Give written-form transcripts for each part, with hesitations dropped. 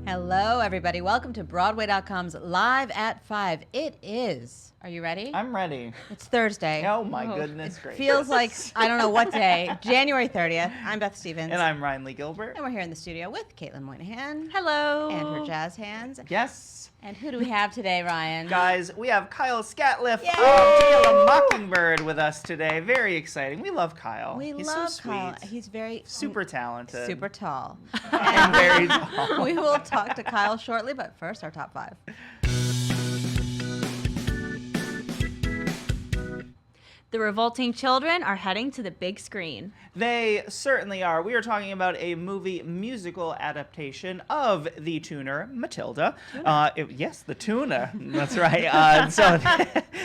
Hello, everybody. Welcome to Broadway.com's Live at 5. It is. Are you ready? I'm ready. It's Thursday. Oh, my goodness gracious. Feels like, I don't know what day, January 30th. I'm Beth Stevens. And I'm Ryan Lee Gilbert. And we're here in the studio with Caitlin Moynihan. Hello. And her jazz hands. Yes. And who do we have today, Ryan? Guys, we have Kyle Scatliffe Yay! of To Kill a Mockingbird with us today. Very exciting. We love Kyle. He's so love Kyle. sweet. He's very... super talented. Super tall. And very tall. We will talk to Kyle shortly, but first, our top 5. The revolting children are heading to the big screen. They certainly are. We are talking about a movie musical adaptation of the tuner Matilda. Yes, the tuna. That's right. So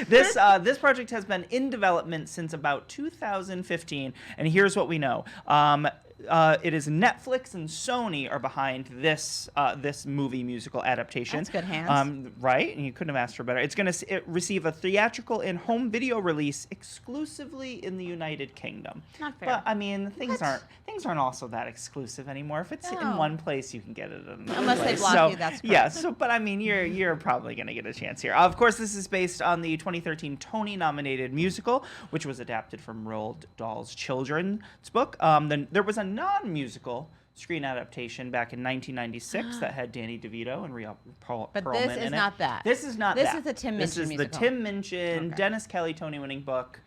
this project has been in development since about 2015, and here's what we know. It is Netflix and Sony are behind this movie musical adaptation. That's good hands. Right? And you couldn't have asked for better. It's going to receive a theatrical and home video release exclusively in the United Kingdom. Not fair. But I mean, things aren't also that exclusive anymore. If it's in one place, you can get it in another Unless they place. block you, that's correct. Yeah. So, but I mean, you're probably going to get a chance here. Of course, this is based on the 2013 Tony-nominated musical, which was adapted from Roald Dahl's children's book. Then there was a non-musical screen adaptation back in 1996 that had Danny DeVito and Rhea Perlman But this is in it. not that. This is not This that. is the Tim Minchin This is musical. the Tim Minchin, Dennis Kelly Tony-winning book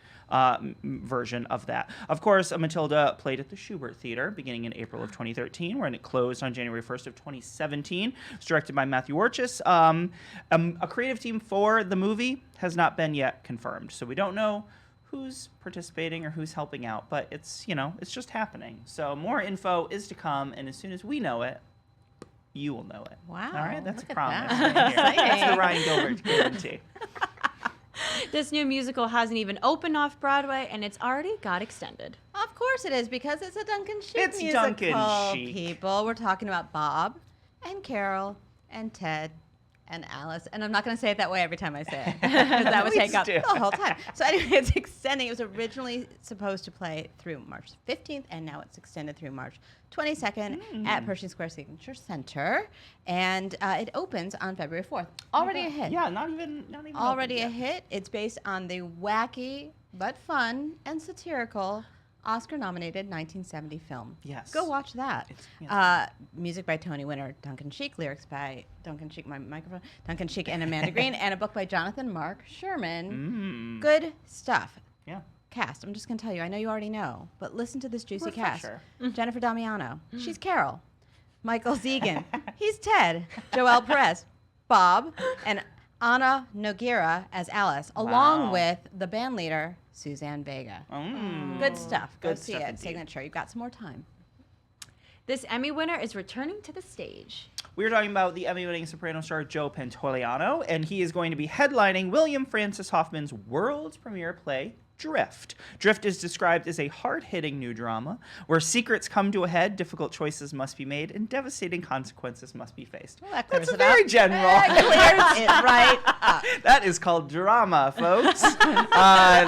version of that. Of course, Matilda played at the Schubert Theater beginning in April of 2013, when it closed on January 1st of 2017. It was directed by Matthew Orchis. A creative team for the movie has not been yet confirmed, so we don't know who's participating or who's helping out, but it's just happening. So more info is to come, and as soon as we know it, you will know it. Wow. All right, that's look a at promise. that. Right here. Exciting. That's the Ryan Gilbert guarantee. This new musical hasn't even opened off Broadway, and it's already got extended. Of course it is, because it's a Duncan Sheik It's musical, Duncan Sheik. people. We're talking about Bob and Carol and Ted and Alice. And I'm not going to say it that way every time I say it, because that would take up Please do. the whole time. So anyway, it's extending. It was originally supposed to play through March 15th, and now it's extended through March 22nd at Pershing Square Signature Center. And it opens on February 4th. Already a hit. Yeah, not even Already a opened yet. hit. It's based on the wacky but fun and satirical Oscar-nominated 1970 film. Yes. Go watch that. Music by Tony winner Duncan Sheik, lyrics by Duncan Sheik, Duncan Sheik and Amanda Green, and a book by Jonathan Mark Sherman. Good stuff. Yeah. Cast. I'm just going to tell you. I know you already know, but listen to this juicy Refresher. cast. Jennifer Damiano. She's Carol. Michael Zegan. He's Ted. Joel Perez. Bob. And Ana Nogueira as Alice, along with the band leader, Suzanne Vega. Good stuff. Go Good see stuff it. indeed. Signature. You've got some more time. This Emmy winner is returning to the stage. We were talking about the Emmy-winning soprano star Joe Pantoliano, and he is going to be headlining William Francis Hoffman's world premiere play, Drift. Drift is described as a hard-hitting new drama where secrets come to a head, difficult choices must be made, and devastating consequences must be faced. Well, that clears That's it very up. general. That clears it right up. That is called drama, folks.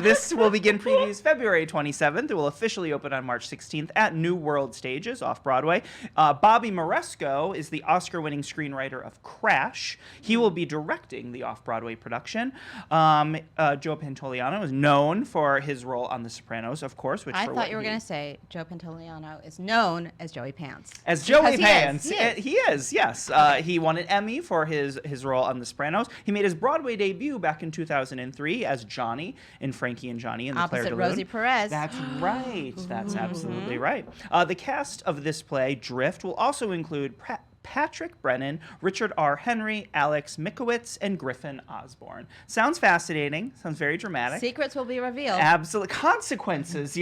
This will begin previews February 27th. It will officially open on March 16th at New World Stages off Broadway. Bobby Moresco is the Oscar-winning screenwriter of Crash. He will be directing the off-Broadway production. Joe Pantoliano is known for his role on The Sopranos, of course. Which I for thought what you were he- going to say Joe Pantoliano is known as Joey Pants. As Joey Because Pants. he is. He is, yes. He won an Emmy for his role on The Sopranos. He made his Broadway debut back in 2003 as Johnny in Frankie and Johnny and the Claire de Opposite Lune. Rosie Perez. That's right. That's absolutely right. The cast of this play, Drift, will also include Patrick Brennan, Richard R. Henry, Alex Mikowitz, and Griffin Osborne. Sounds fascinating. Sounds very dramatic. Secrets will be revealed. Absolute consequences,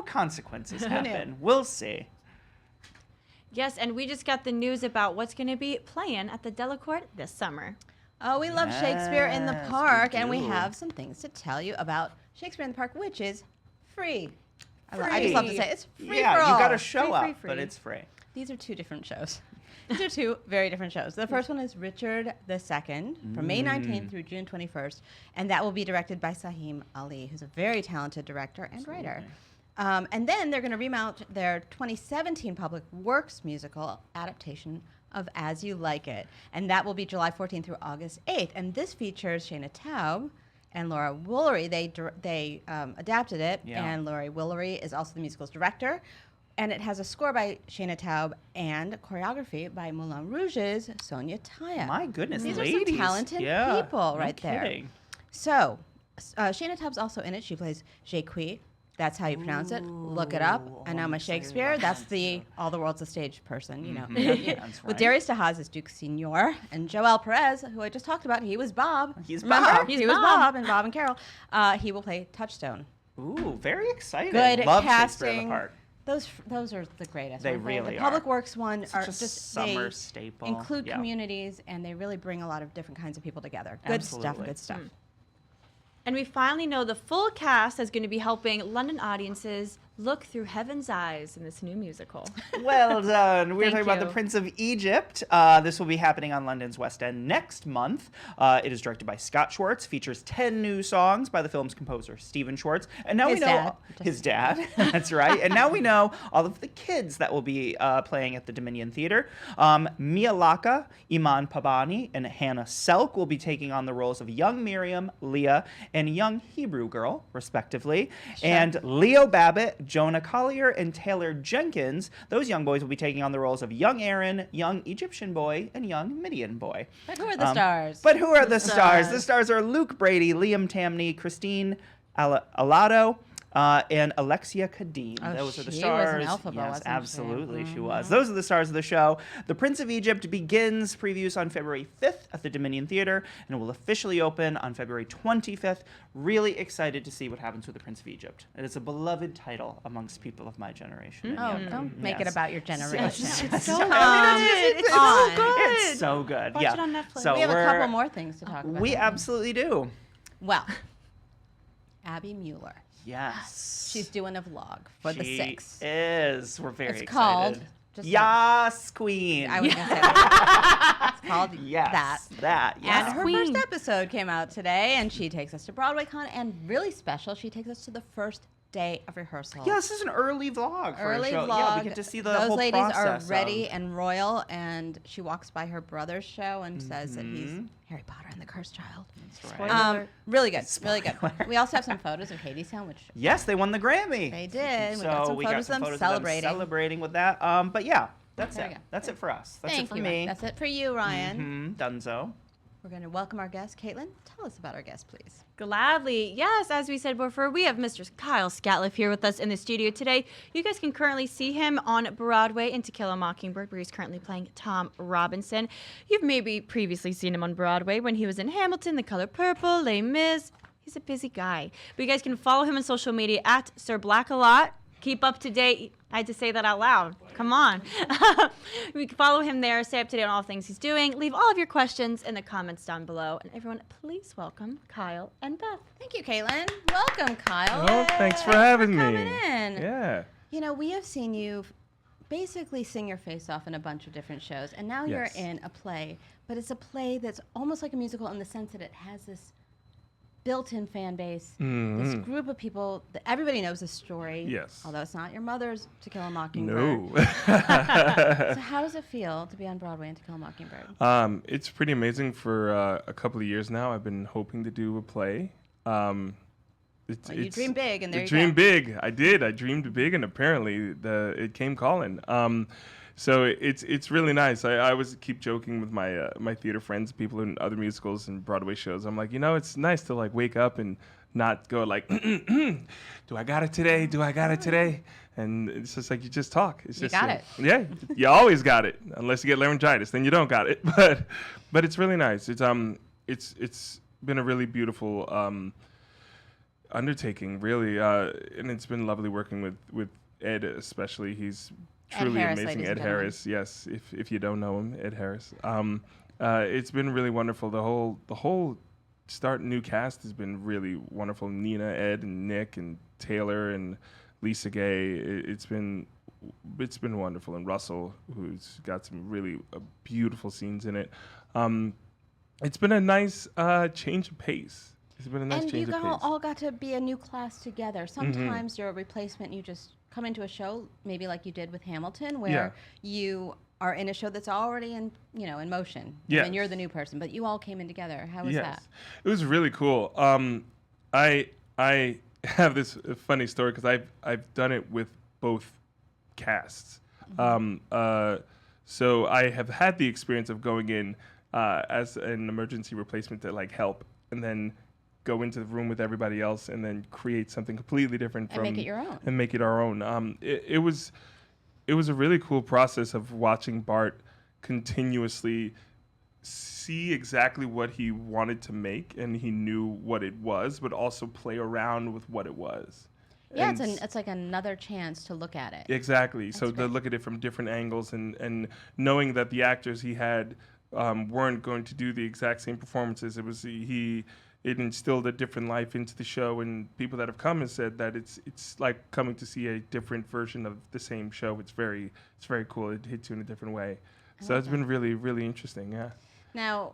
Consequences happen. We'll see. Yes, and we just got the news about what's going to be playing at the Delacorte this summer. Oh, we love Shakespeare in the Yes, we Park, and we do. have some things to tell you about Shakespeare in the Park, which is free. I Free. just love to say it's free Yeah, for all. you got to show Free, up, free, free. but it's free. These are two different shows. These are two very different shows. The first one is Richard II from May 19th through June 21st, and that will be directed by Sahim Ali, who's a very talented director and writer. And then they're going to remount their 2017 Public Works musical adaptation of As You Like It. And that will be July 14th through August 8th. And this features Shayna Taub and Laura Woolery. They adapted it, and Laura Woolery is also the musical's director. And it has a score by Shayna Taub and choreography by Moulin Rouge's Sonia Taya. My goodness, These ladies. are some talented people right there. Kidding. So, Shayna Taub's also in it. She plays Jacques. That's how you pronounce it. Look it up. I know my Shakespeare. That's the all the world's a stage person, you know. That's With right. Darius DeHaas as Duke Senior, and Joel Perez, who I just talked about, he was Bob. He's Remember? Bob. He was Bob and Bob and Carol. He will play Touchstone. Ooh, very exciting. Good Love Shakespeare in casting. the Park. Those are the greatest. They aren't really The are. Public Works one Such are a just summer they staple. include Yeah. communities, and they really bring a lot of different kinds of people together. Good stuff. Absolutely. Good stuff. And we finally know the full cast is going to be helping London audiences look through heaven's eyes in this new musical. Well done. We're Thank talking about you. The Prince of Egypt. This will be happening on London's West End next month. It is directed by Scott Schwartz, features 10 new songs by the film's composer, Stephen Schwartz. And now His we know dad. his dad. That's right. And now we know all of the kids that will be playing at the Dominion Theater. Mia Laka, Iman Pabani, and Hannah Selk will be taking on the roles of young Miriam, Leah, and young Hebrew girl, respectively. And Leo Babbitt, Jonah Collier, and Taylor Jenkins, those young boys will be taking on the roles of young Aaron, young Egyptian boy, and young Midian boy. But who are the stars? But who are the stars? The stars are Luke Brady, Liam Tamney, Christine Alado, and Alexia Kadeen. Oh, Those are the she stars. was an Elphaba, yes, wasn't she? absolutely, she was. Those are the stars of the show. The Prince of Egypt begins previews on February 5th at the Dominion Theater and will officially open on February 25th. Really excited to see what happens with The Prince of Egypt. It is a beloved title amongst people of my generation. and Oh, younger. don't make it Yes. about your generation. It's so so good. It's on. so good. It's so good. Watch yeah. it on Netflix. So We have a we're- couple more things to talk about. We absolutely do. Well, Abby Mueller. Yes. She's doing a vlog for the She 6th. is. We're very It's excited. called- just Yas, Queen. I was going to say that. It's called yes, that. Yes. And her Queen. first episode came out today, and she takes us to BroadwayCon, and really special, she takes us to the first day of rehearsal. Yeah, this is an early vlog for Early a show. vlog. Yeah, we get to see the Those whole ladies are process ready of- and royal, and she walks by her brother's show and says that he's Mhm. Harry Potter and the Cursed Child. That's Spoiler right. alert. Really good, really good. We also have some photos of Hadestown, which Yes, they won the Grammy. they did. So We got some we photos got some of them photos celebrating. celebrating with that. But yeah, that's There you it. go. That's it for us. That's Thank it for you. me. That's it for you, Ryan. Dunzo. We're going to welcome our guest. Caitlin, tell us about our guest, please. Gladly. Yes, as we said before, we have Mr. Kyle Scatliffe here with us in the studio today. You guys can currently see him on Broadway in To Kill a Mockingbird, where he's currently playing Tom Robinson. You've maybe previously seen him on Broadway when he was in Hamilton, The Color Purple, Les Mis. He's a busy guy. But you guys can follow him on social media at Sir Black a Lot. Keep up to date. I had to say that out loud. Come on. We can follow him there, stay up to date on all things he's doing. Leave all of your questions in the comments down below. And everyone, please welcome Kyle and Beth. Thank you, Caitlin. Welcome, Kyle. Oh, thanks for having me. coming in. Yeah. You know, we have seen you basically sing your face off in a bunch of different shows, and now Yes. you're in a play, but it's a play that's almost like a musical in the sense that it has this built-in fan base, this group of people that everybody knows the story. Yes. Although it's not your mother's To Kill a Mockingbird. No. So how does it feel to be on Broadway in To Kill a Mockingbird? It's pretty amazing. For a couple of years now, I've been hoping to do a play. Well, you dream big, and there you dream go. big. I did. I dreamed big, and apparently it came calling. So it's really nice. I always keep joking with my my theater friends, people in other musicals and Broadway shows. I'm like, it's nice to like wake up and not go like, do I got it today? Do I got it today? And it's just like you just talk. It's You just got it. Yeah, you always got it, unless you get laryngitis, then you don't got it. But it's really nice. It's been a really beautiful undertaking, really, and it's been lovely working with Ed, especially. He's truly Harris, amazing. ladies Ed and gentlemen. Harris, yes. If you don't know him, Ed Harris. It's been really wonderful. The whole start new cast has been really wonderful. Nina, Ed, and Nick, and Taylor, and Lisa Gay. It's been wonderful. And Russell, who's got some really beautiful scenes in it. It's been a nice change of pace. It's been a nice And change you of pace. all got to be a new class together. Sometimes you're a replacement. You just come into a show, maybe like you did with Hamilton, where you are in a show that's already in motion. Yes. And you're the new person, but you all came in together. How was that? It was really cool. I have this funny story because I've done it with both casts. So I have had the experience of going in as an emergency replacement to like help, and then go into the room with everybody else, and then create something completely different And make it your own. and make it our own. It was a really cool process of watching Bart continuously see exactly what he wanted to make, and he knew what it was, but also play around with what it was. Yeah, And it's like another chance to look at it. exactly. So to great. look at it from different angles, and knowing that the actors he had weren't going to do the exact same performances. It instilled a different life into the show, and people that have come and said that it's like coming to see a different version of the same show. It's very cool. It hits you in a different way. So it's been really, really interesting. Yeah. Now,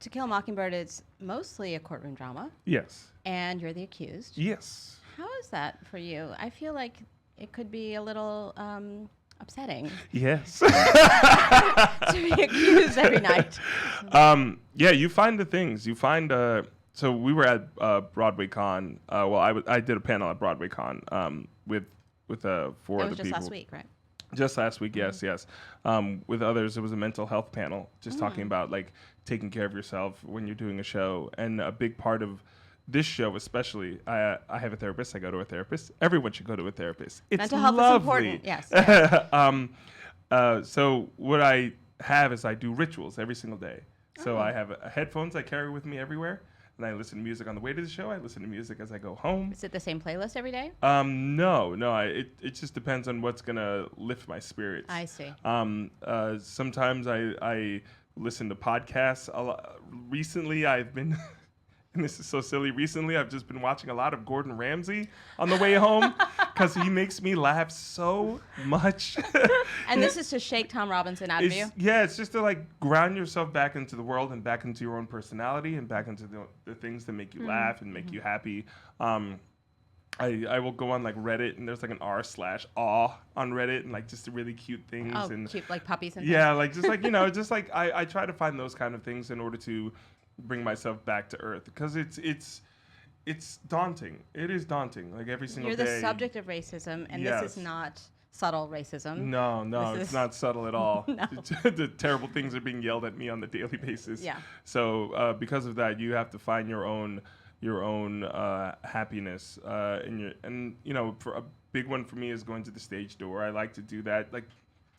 To Kill a Mockingbird is mostly a courtroom drama, Yes. and you're the accused. Yes. How is that for you? I feel like it could be a little upsetting Yes. to be accused every night. Yeah, you find the things. You find. So we were at Broadway Con. I did a panel at Broadway Con with 4 It other was just people. last week, right? Just last week, yes. With others, it was a mental health panel, just talking about like taking care of yourself when you're doing a show. And a big part of this show, especially, I have a therapist. I go to a therapist. Everyone should go to a therapist. It's Mental health lovely. is important. Yes. So what I have is I do rituals every single day. So I have headphones I carry with me everywhere, and I listen to music on the way to the show. I listen to music as I go home. Is it the same playlist every day? No. It just depends on what's gonna lift my spirits. I see. Sometimes I listen to podcasts. Recently, I've been, and this is so silly. Recently, I've just been watching a lot of Gordon Ramsay on the way home because he makes me laugh so much. And this is to shake Tom Robinson out of you? Yeah, it's just to like ground yourself back into the world and back into your own personality and back into the things that make you laugh and make you happy. I will go on like Reddit, and there's like an r/aw on Reddit, and like just really cute things. Oh, and cute, like puppies and yeah, like just like just like I try to find those kind of things in order to bring myself back to earth, because it's daunting. It is daunting. Like every single You're day. the subject of racism, and Yes. this is not subtle racism. No, This it's is- not subtle at all. No. The terrible things are being yelled at me on the daily basis. Yeah. So because of that, you have to find your own happiness. For a big one for me is going to the stage door. I like to do that, like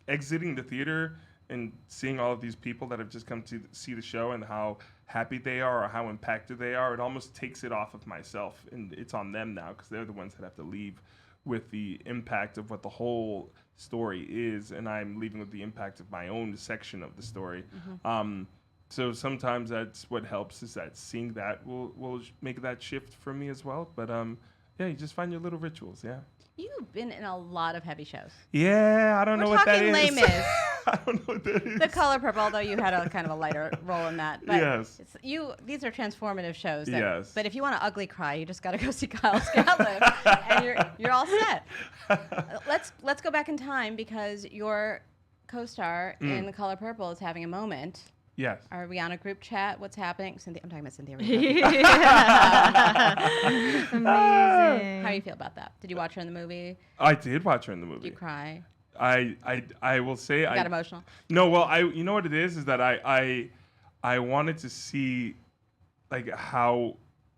exiting the theater and seeing all of these people that have just come to see the show and how happy they are or how impacted they are. It almost takes it off of myself, and it's on them now because they're the ones that have to leave with the impact of what the whole story is, and I'm leaving with the impact of my own section of the story. So sometimes that's what helps, is that seeing that will make that shift for me as well. But yeah, you just find your little rituals. Yeah. You've been in a lot of heavy shows. Yeah, I don't know We're what that talking is. Les Mis. I don't know what that is. The Color Purple, although you had a kind of a lighter role in that. But Yes. these are transformative shows. Yes. But if you want to ugly cry, you just got to go see Kyle Scatliffe, and you're all set. Let's go back in time, because your co-star in The Color Purple is having a moment. Yes. Are we on a group chat? What's happening? Cynthia, I'm talking about Cynthia. Amazing. How do you feel about that? Did you watch her in the movie? I did watch her in the movie. Did you cry? I will say You got emotional? No, well, you know what it is that I wanted to see like how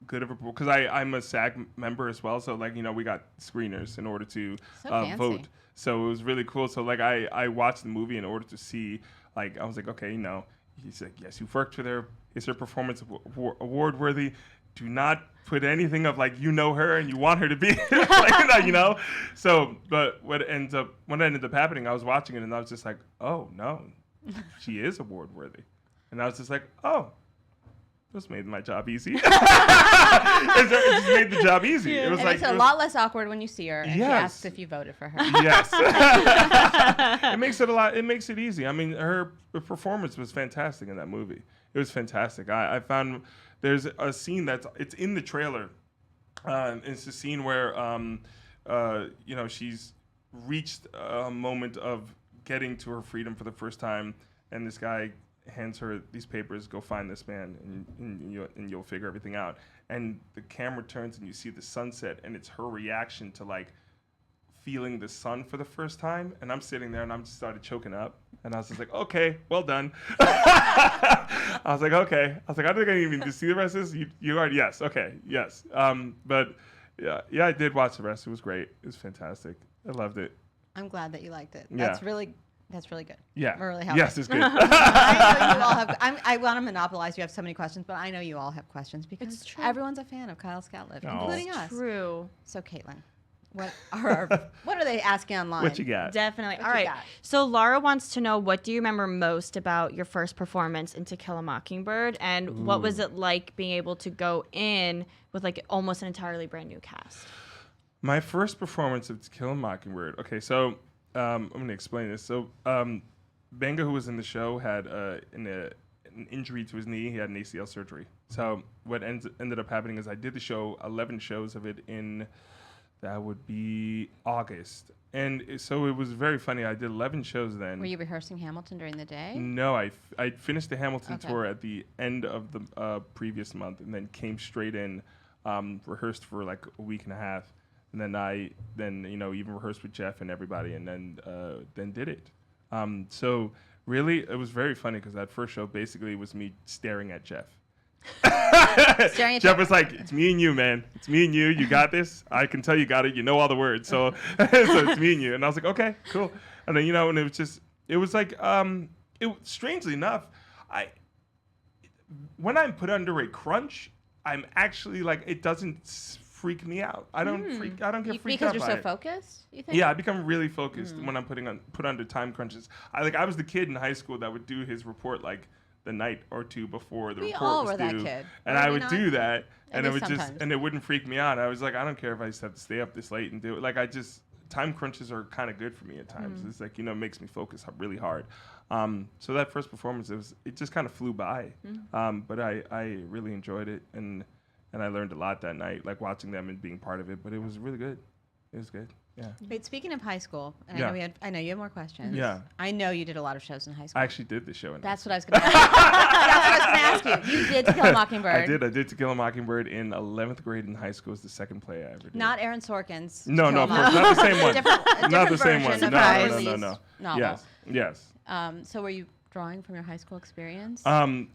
good of a, because I'm a SAG member as well, so like we got screeners in order to So fancy. vote. So it was really cool. So like I watched the movie in order to see, like I was like, okay, he's like, yes, you've worked with her. Is her performance award worthy? Do not put anything of like her and you want her to be like, So, but what ended up happening, I was watching it and I was just like, oh no, she is award worthy, and I was just like, oh, this made my job easy. It just made the job easy. It was It like makes it a lot less awkward when you see her and she Yes. asks if you voted for her. Yes. It makes it a lot. It makes it easy. I mean, her performance was fantastic in that movie. It was fantastic. I found there's a scene it's in the trailer. It's a scene where she's reached a moment of getting to her freedom for the first time, and this guy hands her these papers. Go find this man, and you'll figure everything out. And the camera turns, and you see the sunset, and it's her reaction to like feeling the sun for the first time. And I'm sitting there, and I'm just started choking up, and I was just like, okay, well done. I was like, okay. I was like, I don't think I even need to see the rest of this. You already, yes, okay, yes. But yeah, I did watch the rest. It was great. It was fantastic. I loved it. I'm glad that you liked it. Yeah. That's really good. Yeah. We're really happy. Yes, it's good. I know you all have. I want to monopolize. You have so many questions, but I know you all have questions because It's true. everyone's a fan of Kyle Scatliffe, Oh. including us. True. So, Caitlin, what are they asking online? What you got? Definitely. What All you right. got? So Laura wants to know, what do you remember most about your first performance in To Kill a Mockingbird, and what was it like being able to go in with like almost an entirely brand new cast? My first performance of To Kill a Mockingbird. Okay, so I'm going to explain this. So Benga, who was in the show, had an injury to his knee. He had an ACL surgery. So what ended up happening is I did the show, 11 shows of it in, that would be August. And so it was very funny. I did 11 shows then. Were you rehearsing Hamilton during the day? No, I finished the Hamilton Okay. tour at the end of the previous month, and then came straight in, rehearsed for like a week and a half, and then even rehearsed with Jeff and everybody, and then did it. So really, it was very funny because that first show basically was me staring at Jeff. Staring at Jeff was like, "It's me and you, man. It's me and you. You got this. I can tell you got it. You know all the words. So, so it's me and you." And I was like, "Okay, cool." And then and it was like, strangely enough, when I'm put under a crunch, I'm actually like, it doesn't freak me out. I don't get freaked out because you're by so it. focused. You think? Yeah, I become really focused when I'm put under time crunches. I was the kid in high school that would do his report like the night or two before the We report all was were that due, kid. and Were I we would not? do that, At and it least would sometimes. and it wouldn't freak me out. I was like, I don't care if I just have to stay up this late and do it. Like time crunches are kind of good for me at times. It's like, it makes me focus really hard. So that first performance, it just kind of flew by, but I really enjoyed it, and I learned a lot that night, like watching them and being part of it. But it was really good. It was good. Yeah. Wait, speaking of high school, and Yeah. I know you have more questions. Yeah. I know you did a lot of shows in high school. I actually did the show. That's what I was going to ask. That's what I was going to ask you. You did To Kill a Mockingbird. I did To Kill a Mockingbird in 11th grade in high school. It was the second play I ever did. Not Aaron Sorkin's. No, To no, Kill of a course, not the same one. a Not the different same one. version of No, a no, released no. novel. Yes. So were you drawing from your high school experience?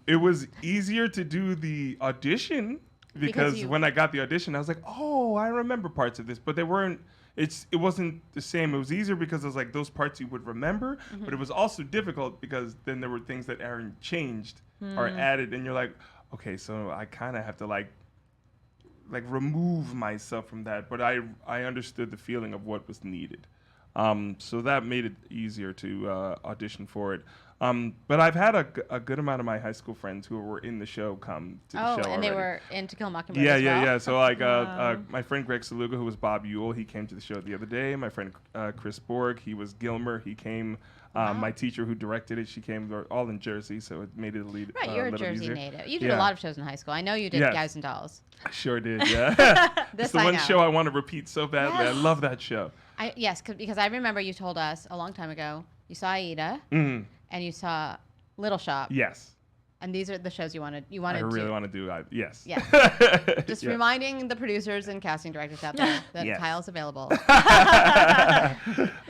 It was easier to do the audition because when I got the audition, I was like, oh, I remember parts of this, but they weren't. It wasn't the same. It was easier because it was like those parts you would remember, but it was also difficult because then there were things that Aaron changed or added, and you're like, okay, so I kind of have to like remove myself from that, but I understood the feeling of what was needed. So that made it easier to audition for it. But I've had a good amount of my high school friends who were in the show come to the show and they already. were in To Kill a Mockingbird Yeah, as well? yeah. So like my friend Greg Saluga, who was Bob Ewell, he came to the show the other day. My friend Chris Borg, he was Gilmer, he came. My teacher who directed it, she came. They're all in Jersey, so it made it a lead. Right, you're a little Jersey easier. native. You did Yeah. a lot of shows in high school. I know you did Yes. Guys and Dolls. I sure did, yeah. This It's the I one know. show I want to repeat so badly. Yes. I love that show. Yes, because I remember you told us a long time ago, you saw Aida, Mm, and you saw Little Shop, yes. and these are the shows you wanted I really to. want to do yes. Yeah. Just Yeah. reminding the producers and casting directors out there that Yes. Kyle's available.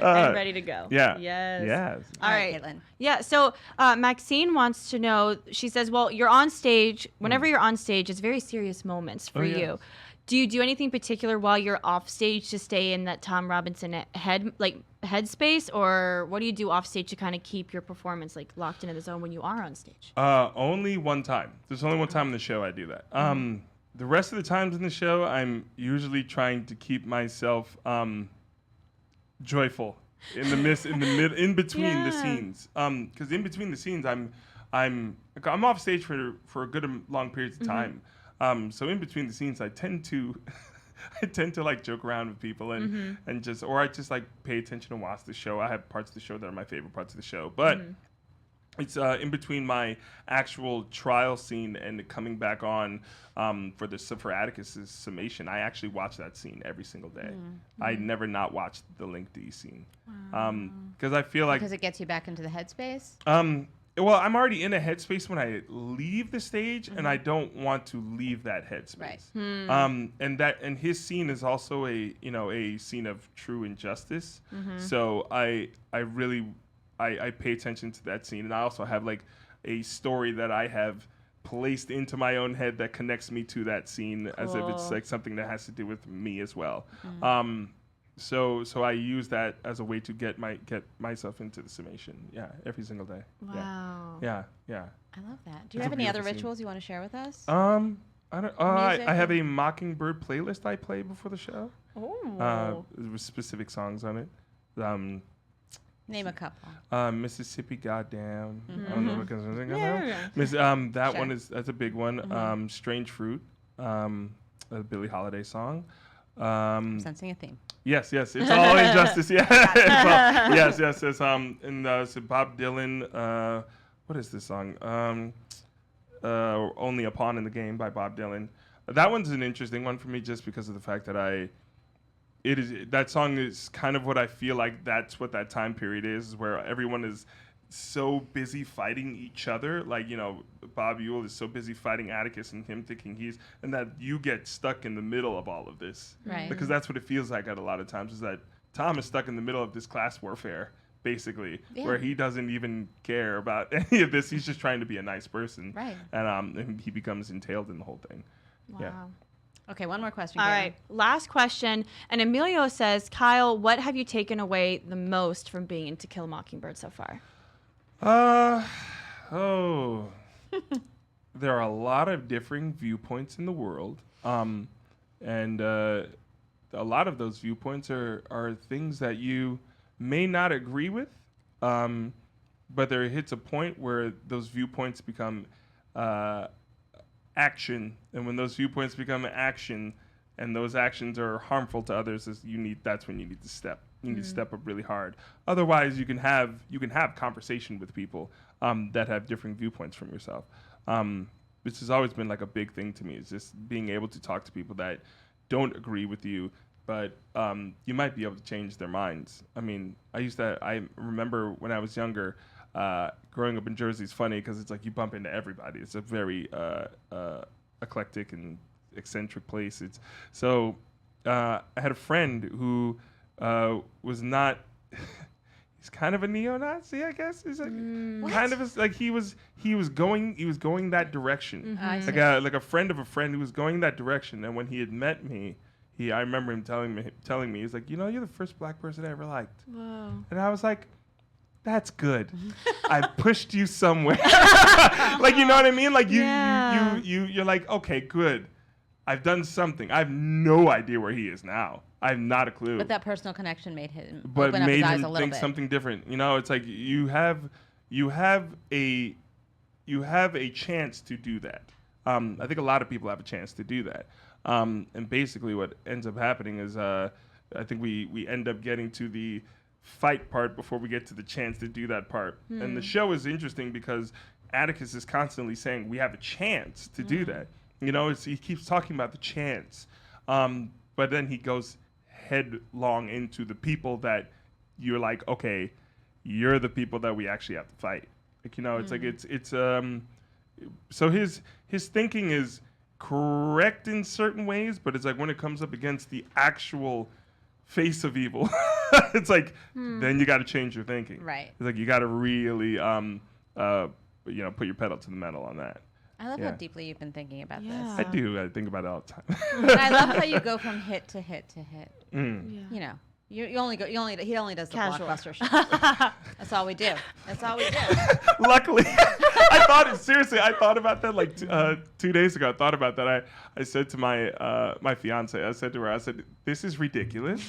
And ready to go. Yeah. Yes. Yes. All right. Caitlin. Yeah, so Maxine wants to know, she says, well, you're on stage. Whenever you're on stage, it's very serious moments for Oh, yes. you. Do you do anything particular while you're off stage to stay in that Tom Robinson headspace, or what do you do off stage to kind of keep your performance like locked into the zone when you are on stage? Only one time. There's only one time in the show I do that. The rest of the times in the show, I'm usually trying to keep myself joyful in between the Yeah. scenes. Because in between the scenes, I'm off stage for a good long periods of time. So in between the scenes, I tend to like joke around with people and I just like pay attention and watch the show. I have parts of the show that are my favorite parts of the show, but it's in between my actual trial scene and coming back on for Atticus's summation. I actually watch that scene every single day. I never not watch the Link D scene because I feel like Because it gets you back into the headspace. well, I'm already in a headspace when I leave the stage, and I don't want to leave that headspace. Right. And his scene is also a scene of true injustice. So I really pay attention to that scene, and I also have like a story that I have placed into my own head that connects me to that scene as if it's like something that has to do with me as well. So I use that as a way to get myself into the summation. Yeah, every single day. Wow. Yeah. I love that. Do you It's have a any other beautiful scene. rituals you want to share with us? I don't. Music I have a Mockingbird playlist I play before the show. Oh. With specific songs on it. Name a couple. Mississippi Goddamn. I don't know what kind of song Yeah. that Sure. one that's a big one. Strange Fruit, a Billie Holiday song. I'm sensing a theme. Yes, it's all injustice. Yeah, yes. And so Bob Dylan. What is this song? Only a Pawn in the Game by Bob Dylan. That one's an interesting one for me just because of the fact that that song is kind of what I feel like that's what that time period is where everyone is so busy fighting each other. Like, Bob Ewell is so busy fighting Atticus and him thinking and that you get stuck in the middle of all of this. Right. Because that's what it feels like at a lot of times is that Tom is stuck in the middle of this class warfare, basically, where he doesn't even care about any of this. He's just trying to be a nice person. Right. And he becomes entailed in the whole thing. Wow. Yeah. Okay, one more question. All Caitlin. right, last question. And Emilio says, Kyle, what have you taken away the most from being in To Kill a Mockingbird so far? There are a lot of differing viewpoints in the world. And a lot of those viewpoints are things that you may not agree with. But there hits a point where those viewpoints become action, and when those viewpoints become action, and those actions are harmful to others, that's when you need to step. You need to step up really hard. Otherwise, you can have conversation with people that have different viewpoints from yourself. Which has always been like a big thing to me. Is just being able to talk to people that don't agree with you, but you might be able to change their minds. I mean, I remember when I was younger. Growing up in Jersey is funny because it's like you bump into everybody. It's a very eclectic and eccentric place. I had a friend who was not. He's kind of a neo-Nazi, I guess. He's like kind of like he was going that direction. I see. Like a friend of a friend who was going that direction. And when he had met me, I remember him telling me, he's like, you're the first black person I ever liked. Whoa. And I was like, that's good. I pushed you somewhere. Like, you know what I mean? Like you're like, okay, good. I've done something. I have no idea where he is now. I have not a clue. But that personal connection made him But open up made his eyes him a little think bit. something different. It's like you have a chance to do that. I think a lot of people have a chance to do that. And basically what ends up happening is I think we end up getting to the fight part before we get to the chance to do that part. And the show is interesting because Atticus is constantly saying we have a chance to do that. He keeps talking about the chance. But then he goes headlong into the people that you're like, okay, you're the people that we actually have to fight. It's like it's so his thinking is correct in certain ways, but it's like when it comes up against the actual face of evil, it's like then you got to change your thinking. Right. It's like you got to really put your pedal to the metal on that. I love how deeply you've been thinking about Yeah. I do. I think about it all the time. this. I love how you go from hit to hit to hit. Yeah. He only does the Casual. blockbuster show. That's all we do. Luckily, I thought about that like 2 days ago. I thought about that. I said to my fiance, I said to her, this is ridiculous.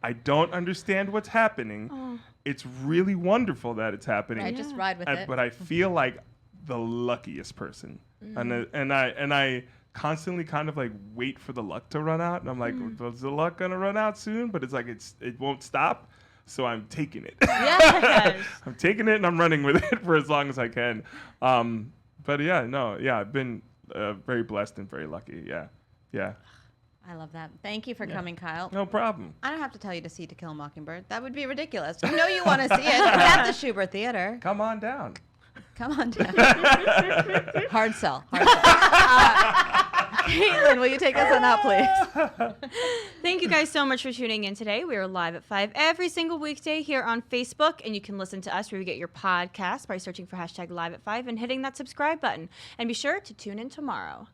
I don't understand what's happening. It's really wonderful that it's happening. Right, just ride with it. But I feel like the luckiest person, and I constantly kind of like wait for the luck to run out, and I'm like, is the luck gonna run out soon? But it's like it won't stop, so I'm taking it. Yes. I'm taking it and I'm running with it for as long as I can. But I've been very blessed and very lucky. Yeah. I love that. Thank you for coming, Kyle. No problem. I don't have to tell you to see To Kill a Mockingbird. That would be ridiculous. You know you want to see it. It's at the Schubert Theater. Come on down. Come on down. Hard sell. Caitlin, will you take us on out, please? Thank you guys so much for tuning in today. We are live at 5 every single weekday here on Facebook, and you can listen to us where you get your podcast by searching for #live at 5 and hitting that subscribe button. And be sure to tune in tomorrow.